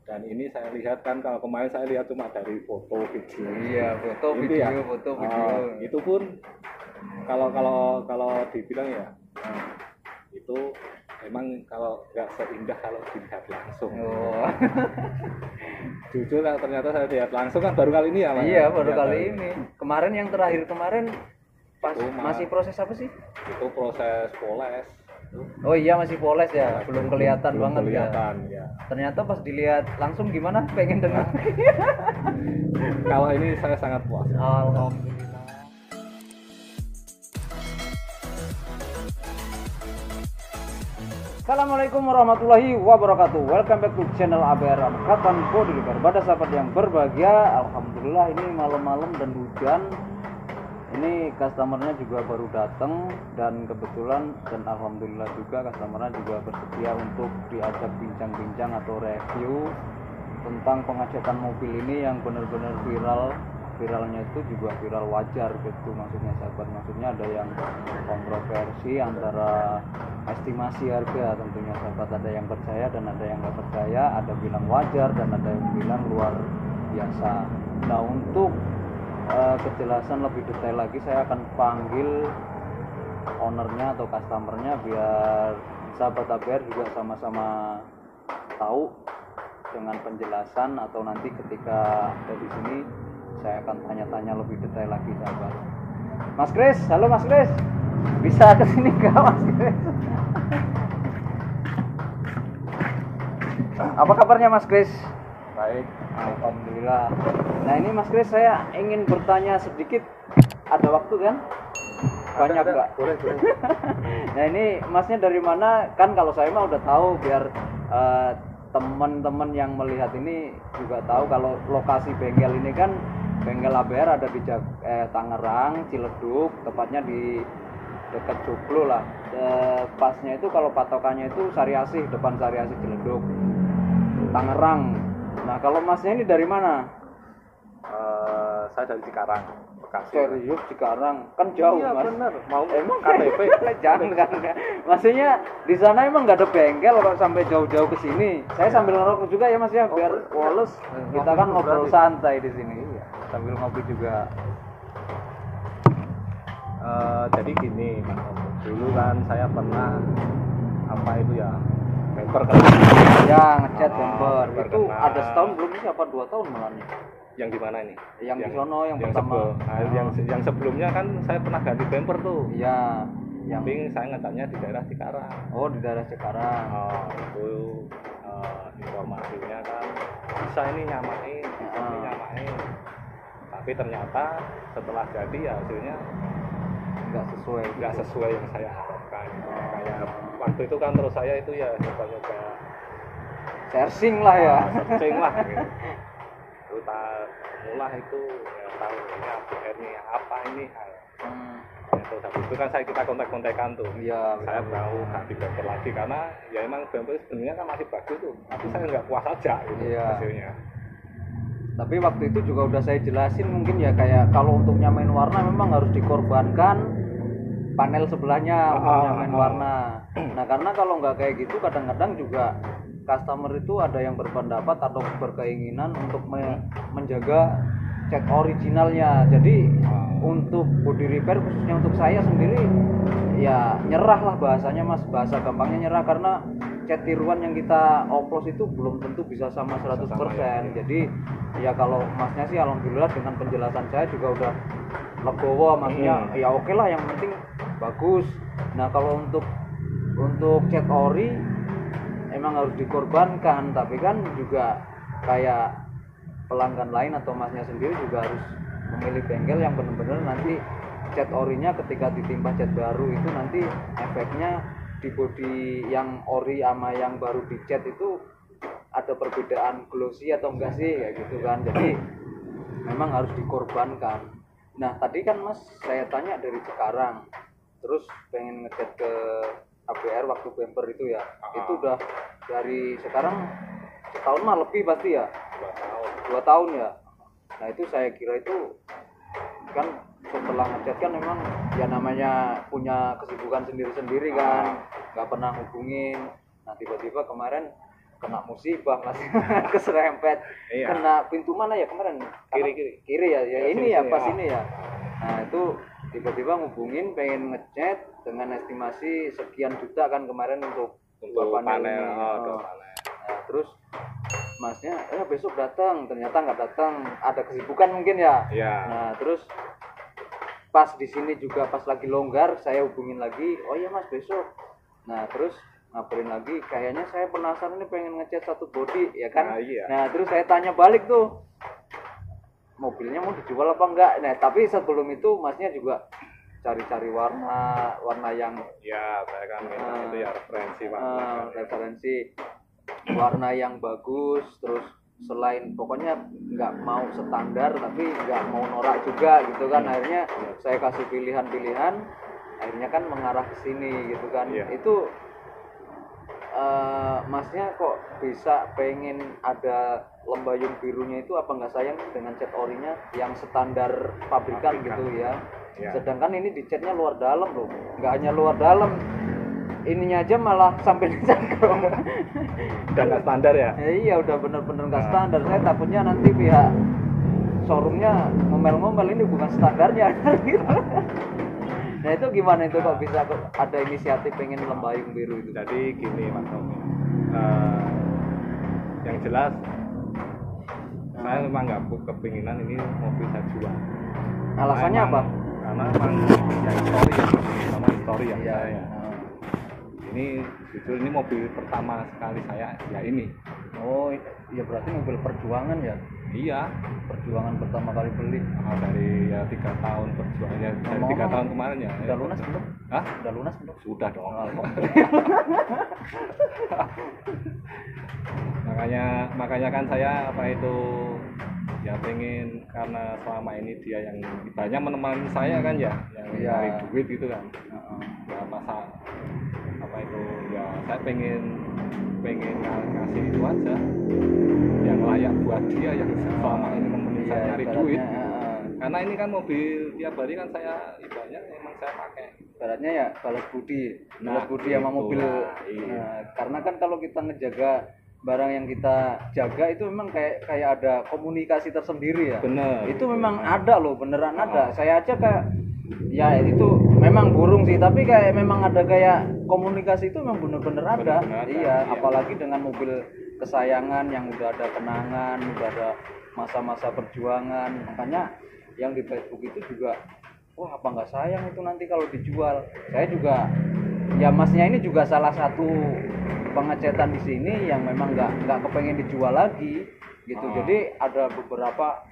Dan ini saya lihat kan, kalau kemarin saya lihat cuma dari foto video. Iya, foto Itu video, ya, foto video. itu pun kalau dibilang ya, itu emang kalau nggak seindah kalau dilihat langsung. Oh. Jujur kalau ternyata saya lihat langsung kan baru kali ini ya, Mas. Iya, baru kali ini. Kemarin yang terakhir kemarin pas masih proses apa sih? Itu proses poles. Oh iya, masih poles ya, belum kelihatan belum banget kelihatan, ya. ya. Ternyata pas dilihat langsung gimana? Pengen dengar. Kalau ini saya sangat puas. Alhamdulillah. Assalamualaikum warahmatullahi wabarakatuh. Welcome back to channel ABR Angkatan Body Repair. Pada sahabat yang berbahagia, alhamdulillah ini malam-malam dan hujan. Ini customernya juga baru datang dan kebetulan dan alhamdulillah juga customernya juga bersedia untuk diajak bincang-bincang atau review tentang pengecekan mobil ini yang benar-benar viral. Viralnya itu juga viral wajar gitu, maksudnya sahabat, maksudnya ada yang kontroversi antara estimasi harga, tentunya sahabat, ada yang percaya dan ada yang nggak percaya, ada bilang wajar dan ada yang bilang luar biasa. Nah, untuk kejelasan lebih detail lagi saya akan panggil ownernya atau customernya biar sahabat ABR juga sama-sama tahu dengan penjelasan, atau nanti ketika ada di sini saya akan tanya-tanya lebih detail lagi sahabat. Mas Kris, halo Mas Kris, bisa kesini nggak Mas Kris? Apa kabarnya Mas Kris? Baik, alhamdulillah. Nah ini Mas Kris, saya ingin bertanya sedikit, ada waktu kan? Banyak nggak? Boleh. Nah ini Masnya dari mana? Kan kalau saya mah udah tahu, biar teman-teman yang melihat ini juga tahu kalau lokasi bengkel ini kan bengkel ABR ada di Tangerang, Ciledug, tepatnya di dekat Joglo lah. Pasnya itu kalau patokannya itu Sariasih, depan Sariasih Ciledug, Tangerang. Nah kalau Masnya ini dari mana? Saya dari Cikarang, Bekasi. Serius Cikarang? Kan jauh iya, Mas. Bener. Mau emang KTP? Jangan kan? Maksudnya di sana emang nggak ada bengkel kok sampai jauh-jauh ke sini. Saya sambil ngerokok juga ya Mas ya, biar woles. Kita kan ngobrol santai di sini. Iya. Sambil ngopi juga. Jadi gini, Mas. Dulu kan saya pernah bumper kan. Ya, ngecat bumper. Itu kena. ada setahun belum sih, apa 2 tahun malah nih? Yang di mana ini? Yang di sono, yang pertama. Yang sebelumnya kan saya pernah ganti bumper tuh. Iya. Tapi saya ngecatnya di daerah Cikarang. Oh, di daerah Cikarang. Itu informasinya kan bisa ini nyamain. Tapi ternyata setelah jadi ya hasilnya nggak sesuai yang saya harapkan. Kayak waktu itu kan terus saya itu ya coba-coba searching lah ya. Searching lah gitu. Mulai itu ya tahu ini ABR ini apa ini hal. Terus habis itu kan kita kontak-kontakan tuh. Iya. Saya tahu ganti bumper lagi karena ya emang bumper sebenarnya kan masih bagus tuh. Tapi saya nggak puas aja gitu hasilnya. Tapi waktu itu juga udah saya jelasin, mungkin ya kayak kalau untuk nyamain warna memang harus dikorbankan panel sebelahnya untuk nyamain warna. Nah karena kalau nggak kayak gitu kadang-kadang juga customer itu ada yang berpendapat atau berkeinginan untuk menjaga cat originalnya. Jadi untuk body repair khususnya untuk saya sendiri ya nyerah lah bahasanya Mas, bahasa gampangnya nyerah, karena cat tiruan yang kita oplos itu belum tentu bisa sama 100%. Jadi ya kalau Masnya sih alhamdulillah dengan penjelasan saya juga udah legowo, maksudnya ya oke lah, yang penting bagus. Nah kalau untuk cat ori emang harus dikorbankan, tapi kan juga kayak pelanggan lain atau Masnya sendiri juga harus memilih bengkel yang benar-benar nanti cat orinya ketika ditimpa cat baru itu nanti efeknya di body yang ori sama yang baru dicat itu ada perbedaan glossy atau enggak sih, kayak gitu kan. Jadi memang harus dikorbankan. Nah tadi kan Mas saya tanya dari Cikarang, terus pengen ngecat ke ABR waktu bumper itu ya. Itu udah dari sekarang setahun mah lebih pasti ya. 2 tahun ya. Nah itu saya kira itu kan setelah ngecat kan memang ya namanya punya kesibukan sendiri-sendiri kan, nggak pernah hubungin. Nah tiba-tiba kemarin kena musibah mas. Keserempet. Iya. Kena pintu mana ya kemarin? Kiri ya, ya ini ya pas ini ya. Nah itu tiba-tiba ngubungin pengen ngechat dengan estimasi sekian juta kan kemarin untuk panel ini. Nah, terus masnya besok datang, ternyata nggak datang, ada kesibukan mungkin ya. Nah terus pas di sini juga pas lagi longgar saya hubungin lagi, oh iya mas besok. Nah terus ngabarin lagi, kayaknya saya penasaran nih pengen ngecat satu body ya kan. Nah terus saya tanya balik tuh, mobilnya mau dijual apa enggak. Nah tapi sebelum itu masnya juga cari-cari warna yang ya saya kan itu ya referensi warna yang bagus. Terus selain pokoknya nggak mau standar tapi nggak mau norak juga gitu kan. Akhirnya saya kasih pilihan-pilihan, akhirnya kan mengarah ke sini gitu kan. Itu masnya kok bisa pengen ada lembayung birunya itu, apa nggak sayang dengan cat orinya yang standar pabrikan gitu ya. Sedangkan ini dicatnya luar dalam loh, nggak hanya luar dalam, ininya aja malah sampai dicangkrom. Udah nggak standar ya? Iya udah bener-bener nggak standar. Saya takutnya nanti pihak showroomnya ngomel-ngomel ini bukan standarnya. Nah itu gimana itu kok bisa ada inisiatif pengen lembayung biru itu? Jadi gini Mas Tommy, yang jelas saya memang nggak kepinginan ini mobil saya jual. Alasannya apa? Karena memang yang story yang saya. Ini jujur ini mobil pertama sekali saya ya ini. Oh ya berarti mobil perjuangan ya? Iya, perjuangan pertama kali beli. Dari ya 3 tahun perjuangannya, dari 3 tahun kemarin ya. Udah lunas belum? Hah? Udah lunas belum? Sudah dong. makanya kan saya apa itu ya pengen, karena selama ini dia yang banyak menemani saya kan ya, yang cari duit gitu kan. Ya masa apa itu ya saya pengen ngasih itu aja yang layak buat dia yang selama ini nemenin saya nyari duit. Karena ini kan mobil tiap hari kan saya ibaratnya emang saya pakai. Ibaratnya ya balas budi sama mobil. Karena kan kalau kita ngejaga barang yang kita jaga itu memang kayak ada komunikasi tersendiri ya. Bener. Itu memang ada loh, beneran ada. Saya aja kayak ya itu memang burung sih, tapi kayak memang ada kayak komunikasi itu memang bener-bener ada. Iya, apalagi dengan mobil kesayangan yang udah ada kenangan, udah ada masa-masa perjuangan. Makanya yang di Facebook itu juga, wah apa nggak sayang itu nanti kalau dijual. Saya juga ya masnya ini juga salah satu pengecetan di sini yang memang nggak kepengen dijual lagi gitu. Jadi ada beberapa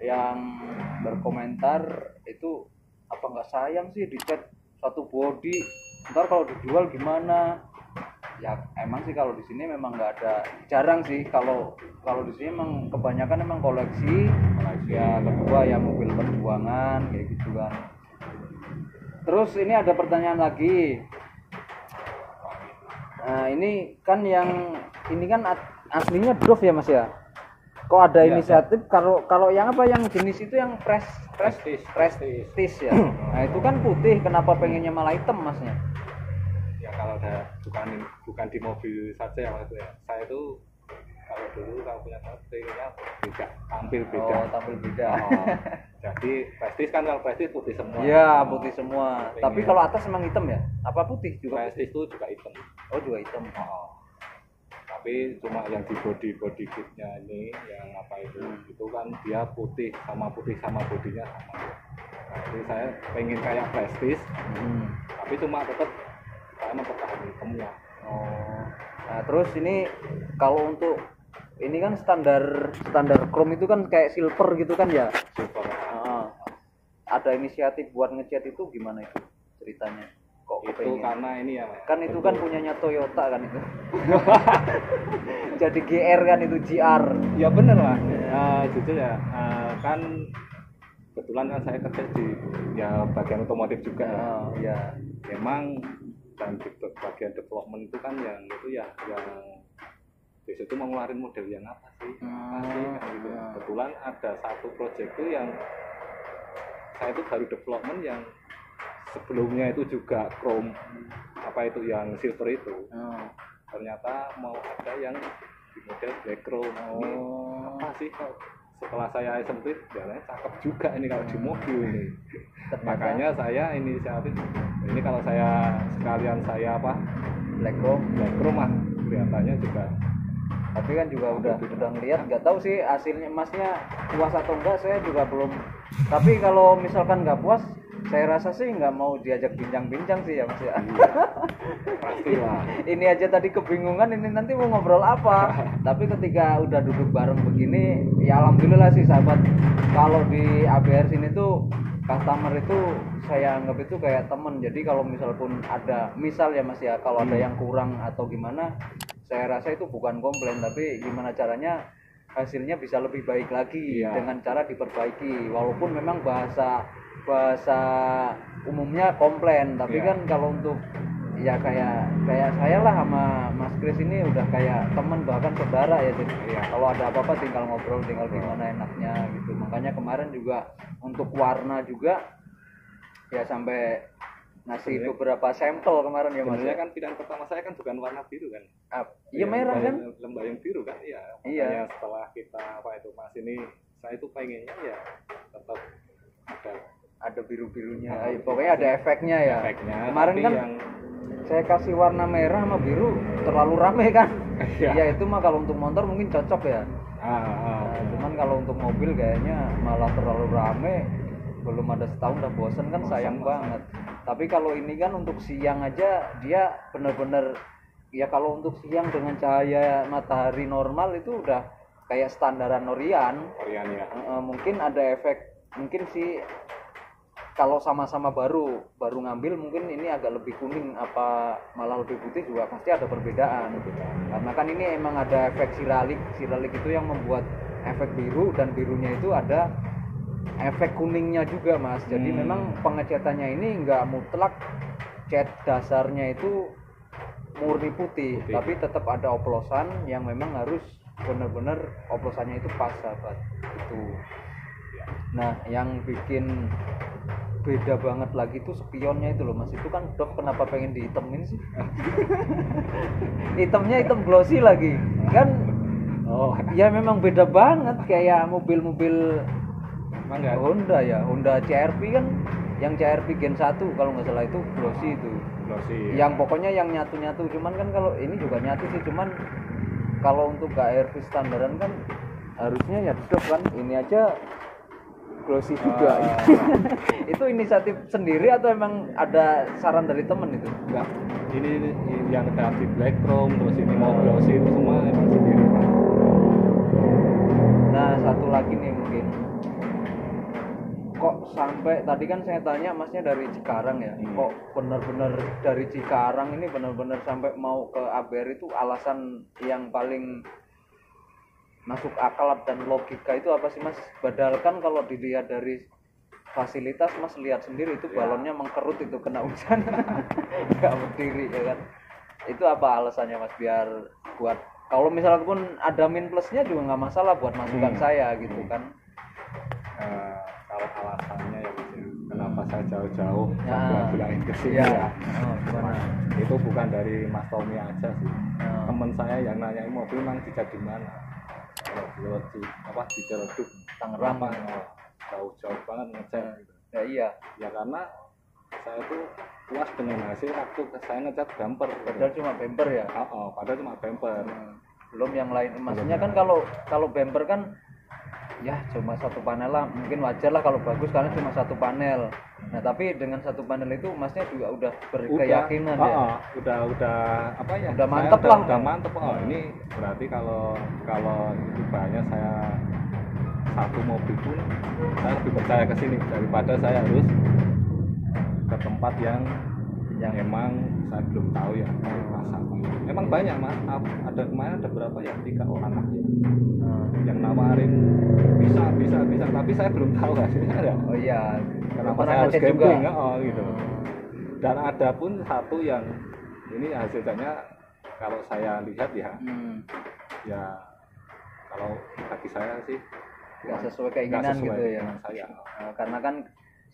yang berkomentar itu, apa nggak sayang sih dicat satu body, ntar kalau dijual gimana. Ya emang sih kalau di sini memang nggak ada, jarang sih kalau di sini emang kebanyakan emang koleksi. Ya kedua ya mobil perjuangan kayak gitu kan. Terus ini ada pertanyaan lagi. Nah ini kan ini kan aslinya Dove ya mas ya. Kok ada inisiatif kalau yang apa yang jenis itu yang prestis ya. Nah itu kan putih, kenapa pengennya malah hitam masnya? Ya kalau ada bukan di mobil saja ya maksudnya. Saya itu kalau dulu punya pengennya beda, tampil beda. Tampil beda. Jadi prestis kan, kalau prestis putih semua. Iya putih semua. Tapi kalau atas emang hitam ya? Apa putih juga? Prestis itu juga hitam. Oh juga hitam. Tapi cuma yang di body kitnya ini yang apa itu kan dia putih sama bodinya sama. Nah, jadi saya pengen kayak prestis, tapi cuma tetap saya mempertahankan hitamnya. Nah terus ini kalau untuk ini kan standar chrome itu kan kayak silver gitu kan ya? Silver. Ada inisiatif buat ngecat itu gimana itu ceritanya? Kok itu kepengen? Karena ini ya kan itu kan punyanya Toyota kan itu. Jadi GR kan itu GR. Ya bener lah. Jujur ya, kan kebetulan kan saya kerja di bagian otomotif juga. Ya. Memang dan di bagian development itu kan yang biasa itu mau ngeluarin model yang apa sih? Gitu. Kebetulan ada satu proyek itu yang saya itu baru development yang sebelumnya itu juga chrome apa itu yang silver itu. ternyata mau ada yang di model black chrome. Ini apa sih kok setelah saya sempit jalannya cakep juga ini kalau di mobil ini. Makanya saya inisiatif ini kalau saya sekalian saya apa black chrome mah kelihatannya juga. Tapi kan juga udah ngelihat, nggak tahu sih hasilnya masnya puas atau enggak, saya juga belum. Tapi kalau misalkan nggak puas, saya rasa sih nggak mau diajak bincang-bincang sih ya mas ya. Pasti lah. Ini aja tadi kebingungan ini nanti mau ngobrol apa. Tapi ketika udah duduk bareng begini, ya alhamdulillah sih sahabat. Kalau di ABR sini tuh customer itu saya anggap itu kayak temen. Jadi kalau misal pun ada misal ya mas ya, kalau ada yang kurang atau gimana, saya rasa itu bukan komplain, tapi gimana caranya hasilnya bisa lebih baik lagi dengan cara diperbaiki. Walaupun memang bahasa umumnya komplain, tapi kan kalau untuk ya kayak saya lah sama Mas Kris ini udah kayak teman bahkan saudara ya. Jadi kalau ada apa-apa tinggal ngobrol, tinggal gimana enaknya gitu. Makanya kemarin juga untuk warna juga ya sampai ngasih beberapa sampel kemarin ya mas. Sebenarnya kan pilihan pertama saya kan bukan warna biru kan. Iya merah kan. Lembayung biru kan. Iya. Makanya setelah kita apa itu mas ini saya itu pengennya ya tetap ada biru-birunya. Pokoknya ada efeknya ya. Kemarin kan yang saya kasih warna merah sama biru terlalu rame kan. Iya itu mah kalau untuk motor mungkin cocok ya. Cuman kalau untuk mobil kayaknya malah terlalu rame. Belum ada setahun udah bosen kan, sayang banget. Tapi kalau ini kan untuk siang aja dia bener-bener ya, kalau untuk siang dengan cahaya matahari normal itu udah kayak standaran Orion ya. Mungkin ada efek, mungkin sih kalau sama-sama baru ngambil mungkin ini agak lebih kuning apa malah lebih putih juga pasti ada perbedaan. Karena kan ini emang ada efek siralik itu yang membuat efek biru, dan birunya itu ada efek kuningnya juga mas. Jadi memang pengecatannya ini nggak mutlak cat dasarnya itu murni putih, tapi tetap ada oplosan yang memang harus benar-benar oplosannya itu pas sahabat itu. Nah yang bikin beda banget lagi tuh spionnya itu loh mas. Itu kan Dok kenapa pengen dihitemin sih? Hitamnya hitam glossy lagi kan. Ya memang beda banget kayak mobil-mobil Honda ya, Honda CR-V kan, yang CR-V Gen 1 kalau nggak salah itu glossy itu. Yang pokoknya yang nyatu-nyatu, cuman kan kalau ini juga nyatu sih, cuman kalau untuk KRV standaran kan harusnya ya Dok kan, ini aja glossy juga. Itu inisiatif sendiri atau emang ada saran dari temen itu? Enggak, ini yang kreatif black chrome, terus ini mau glossy itu semua emang sendiri Pak. Nah satu lagi nih mungkin, kok sampai tadi kan saya tanya masnya dari Cikarang ya, kok benar-benar dari Cikarang ini benar-benar sampai mau ke ABR itu alasan yang paling masuk akal dan logika itu apa sih mas? Padahal kan kalau dilihat dari fasilitas mas lihat sendiri itu balonnya mengkerut itu kena hujan nggak berdiri ya kan. Itu apa alasannya mas biar buat kalau misalnya pun ada min plusnya juga nggak masalah buat masukan saya gitu kan. Kalau alasannya ya kenapa saya jauh-jauh bulan ke sini gimana? Itu bukan dari Mas Tommy aja sih. Temen saya yang nanyain mobil memang dijak di mana? Di Ciledug, Tangerang, jauh-jauh banget ngecek gitu. Ya iya. Ya karena saya tuh puas dengan hasil waktu saya ngecat bumper. Padahal cuma bumper ya? Padahal cuma bumper. Belum yang lain. Maksudnya kan kalau bumper kan ya cuma satu panel lah, mungkin wajar lah kalau bagus karena cuma satu panel. Nah tapi dengan satu panel itu masnya juga udah berkeyakinan udah apa ya? Udah mantep lah. Udah mantep. Ini berarti kalau itu banyak saya satu mobil pun saya lebih percaya ke sini daripada saya harus ke tempat yang emang saya belum tahu ya pasar. Emang banyak mas, kemarin ada berapa ya 3 orang aja yang nawarin bisa, tapi saya belum tahu hasilnya ya. Oh iya, kenapa saya harus gambling gitu. Dan ada pun satu yang ini hasilnya kalau saya lihat ya, ya kalau bagi saya sih nggak sesuai keinginan gitu ya. saya. Karena kan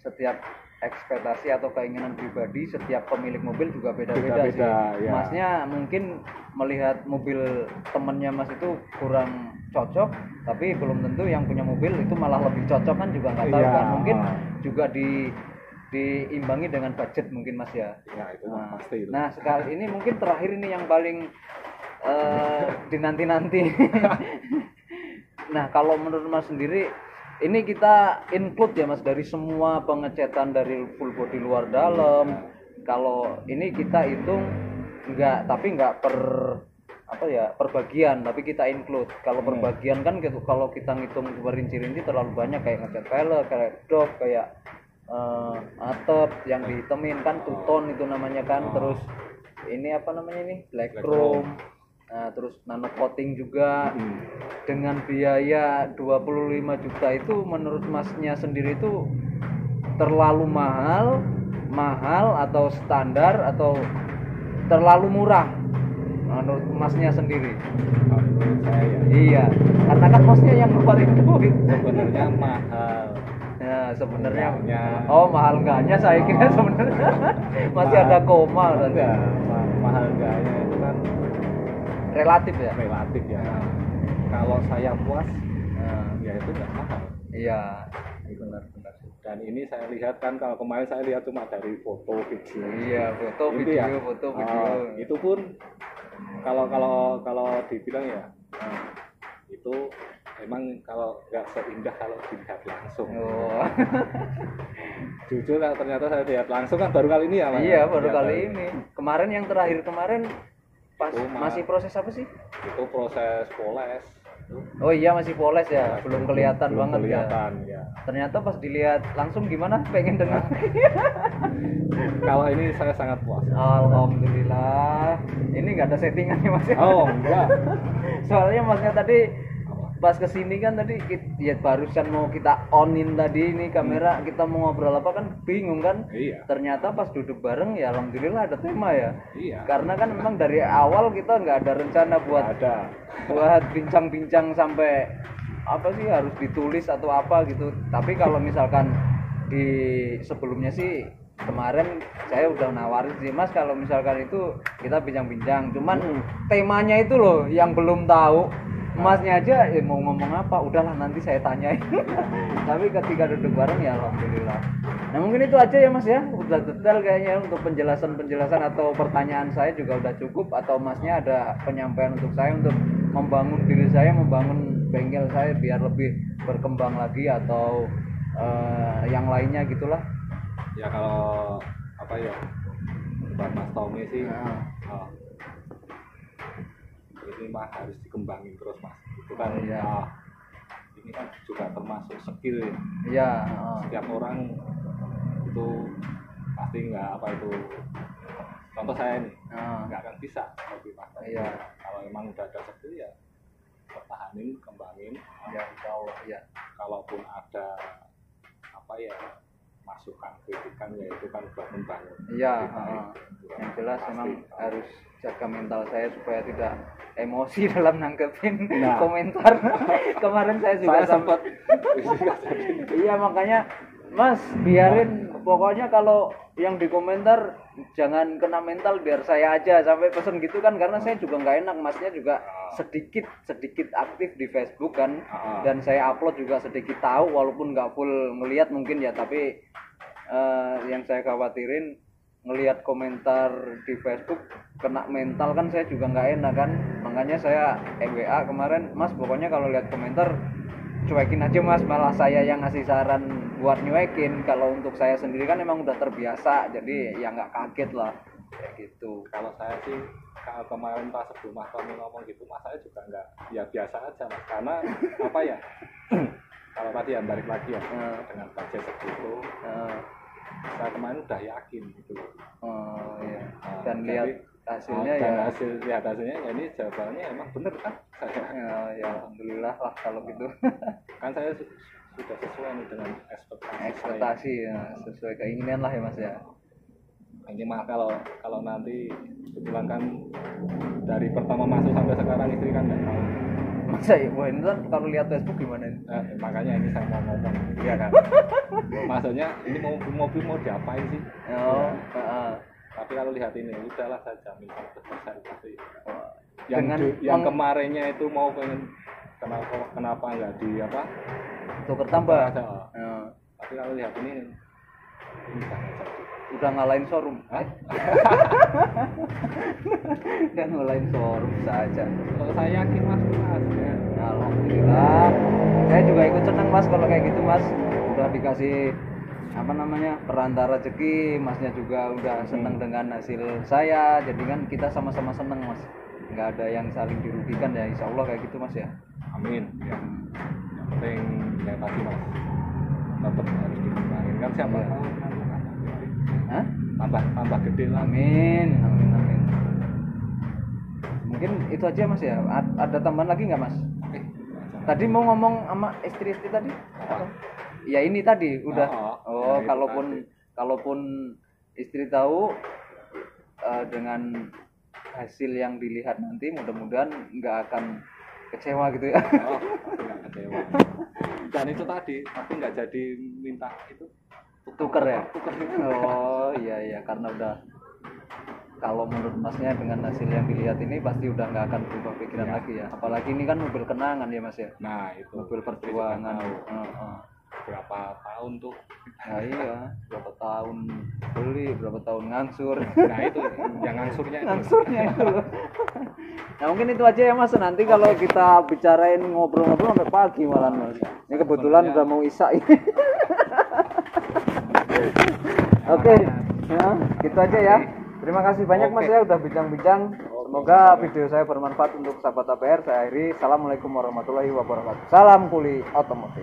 setiap ekspektasi atau keinginan pribadi setiap pemilik mobil juga beda-beda sih. Ya. Masnya mungkin melihat mobil temennya Mas itu kurang cocok, tapi belum tentu yang punya mobil itu malah lebih cocok kan juga nggak tahu kan. Mungkin juga diimbangi dengan budget mungkin Mas ya. Ya itu pasti itu. Nah sekali ini mungkin terakhir ini yang paling dinanti-nanti. Nah kalau menurut Mas sendiri ini kita include ya Mas dari semua pengecatan dari full body luar dalam. Kalau ini kita hitung nggak per bagian, tapi kita include. Kalau per bagian kan gitu, kalau kita ngitung berinci-rinci terlalu banyak kayak ngecat velg, kayak dop, kayak atap yang dihitemin kan two-tone itu namanya kan. Terus ini apa namanya ini black chrome. Nah, terus nano coating juga dengan biaya 25 juta itu menurut Masnya sendiri itu terlalu mahal atau standar atau terlalu murah menurut Masnya sendiri? Menurut saya iya, karena kan Masnya yang ngeluarin duit. sebenarnya mahal. Ya sebenarnya Enggaknya. mahal enggaknya saya kira sebenarnya masih ada koma tadi. Mahal enggaknya itu kan Relatif ya. Kalau saya puas ya itu nggak mahal. Iya, Benar. Dan ini saya lihat kan, kalau kemarin saya lihat cuma dari foto video. iya foto video. Itu pun kalau dibilang ya itu emang kalau nggak seindah kalau dilihat langsung. Jujur kalau ternyata saya lihat langsung kan baru kali ini ya Mas. Iya baru kali ini. Kemarin yang terakhir pas masih proses apa sih? Itu proses poles. Oh iya masih poles ya, belum kelihatan banget ya. Ternyata pas dilihat langsung gimana? Pengen dengar. Kalau ini saya sangat puas. Alhamdulillah. Ini nggak ada settingannya Mas. Oh enggak. Soalnya Masnya tadi pas kesini kan tadi ya barusan mau kita onin tadi ini kamera, kita mau ngobrol apa kan bingung kan. Iya. Ternyata pas duduk bareng ya alhamdulillah ada tema ya. Iya. Karena kan memang dari awal kita nggak ada rencana buat bincang-bincang sampai apa sih harus ditulis atau apa gitu. Tapi kalau misalkan di sebelumnya sih kemarin saya udah nawarin sih Mas kalau misalkan itu kita bincang-bincang, cuman temanya itu loh yang belum tahu. Masnya aja mau ngomong apa, udahlah nanti saya tanyain. Tapi ketika duduk bareng ya alhamdulillah. Nah mungkin itu aja ya Mas ya, udah detail kayaknya untuk penjelasan atau pertanyaan saya juga udah cukup. Atau Masnya ada penyampaian untuk saya untuk membangun diri saya, membangun bengkel saya biar lebih berkembang lagi atau yang lainnya gitulah. Ya kalau apa ya buat Mas Tommy sih ini mah harus dikembangin terus Mas. Itu kan ini kan juga termasuk skill ya. Iya. Setiap orang itu pasti nggak contoh saya nih nggak akan bisa seperti Mas. Iya. Kalau emang udah ada skill ya pertahanin, kembangin. Ya insya Allah ya. Kalaupun ada masukan kritikan ya itu kan buat membangun. Iya. Yang jelas memang harus jaga mental saya supaya tidak emosi dalam nanggepin komentar. Kemarin saya juga sempat iya makanya Mas biarin pokoknya kalau yang di komentar jangan kena mental biar saya aja sampai pesen gitu kan, karena saya juga nggak enak. Masnya juga sedikit aktif di Facebook kan, dan saya upload juga sedikit tahu walaupun nggak full ngelihat mungkin ya, tapi yang saya khawatirin ngelihat komentar di Facebook kena mental kan saya juga nggak enak kan. Makanya saya WA kemarin, Mas pokoknya kalau lihat komentar cuekin aja Mas, malah saya yang ngasih saran buat nyuekin. Kalau untuk saya sendiri kan emang udah terbiasa, jadi ya nggak kaget lah kayak gitu. Kalau saya sih kalau kemarin pas sebelum Mas Tommy ngomong gitu, Mas saya juga nggak, ya biasa aja Mas, karena apa ya kalau tadi ya balik lagi ya dengan budget segitu saya kemarin udah yakin gitu loh. Iya. Dan lihat hasilnya hasilnya ya ini jawabannya emang bener kan saya. Ya alhamdulillah lah kalau gitu. Kan saya sudah sesuai nih dengan ekspektasi ya, sesuai keinginan lah ya Mas ya. Ini mah kalau nanti kebetulan kan dari pertama masuk sampai sekarang istri kan nggak tahu Masa ya, wah ini kan kalau lihat Facebook gimana ini? Makanya ini saya mau ngomong, ya kan. Maksudnya ini mobil mau diapain sih? Oh, Tapi kalau lihat ini, udahlah saya jamin 100% pasti. Dengan Yang kemarinnya itu mau pengen kenapa nggak di apa? tuker tambah. Tapi kalau lihat ini udah nggak jadi. Udah ngalahin showroom. Udah ngalahin showroom saja. Kalau saya yakin mas, ya. Alhamdulillah. Saya juga ikut senang mas kalau kayak gitu mas. Udah dikasih apa namanya perantara rezeki, masnya juga udah senang dengan hasil saya. Jadi kan kita sama-sama senang mas. Nggak ada yang saling dirugikan ya, insya Allah kayak gitu mas ya. Amin. Ya. Yang penting yang pasti mas tetap harus dikembangin kan siapa tahu Hah? tambah gede lah. Amin. Mungkin itu aja mas ya. Ada tambahan lagi nggak mas? Oke. Tadi mau ngomong sama istri tadi? Apa? Ya ini tadi udah. Ya, kalaupun istri tahu dengan hasil yang dilihat nanti, mudah-mudahan nggak akan kecewa gitu ya. Nggak kecewa. Dan itu tadi, tapi nggak jadi minta itu Tuker ya. Oh iya karena udah. Kalau menurut masnya dengan hasil yang dilihat ini pasti udah nggak akan berubah pikiran lagi ya. Apalagi ini kan mobil kenangan ya mas ya. Nah itu Mobil perjuangan. Berapa tahun tuh? Nah iya, berapa tahun beli, berapa tahun ngangsur. Nah itu yang ngangsurnya itu loh. Nah mungkin itu aja ya mas. Nanti kalau kita bicarain ngobrol-ngobrol sampai pagi malam mas. Ini kebetulan udah mau isya ini. Oke, ya, gitu aja ya. Terima kasih banyak mas ya udah bincang-bincang. Semoga video saya bermanfaat untuk sahabat APR. Saya akhiri. Assalamualaikum warahmatullahi wabarakatuh. Salam kuli otomotif.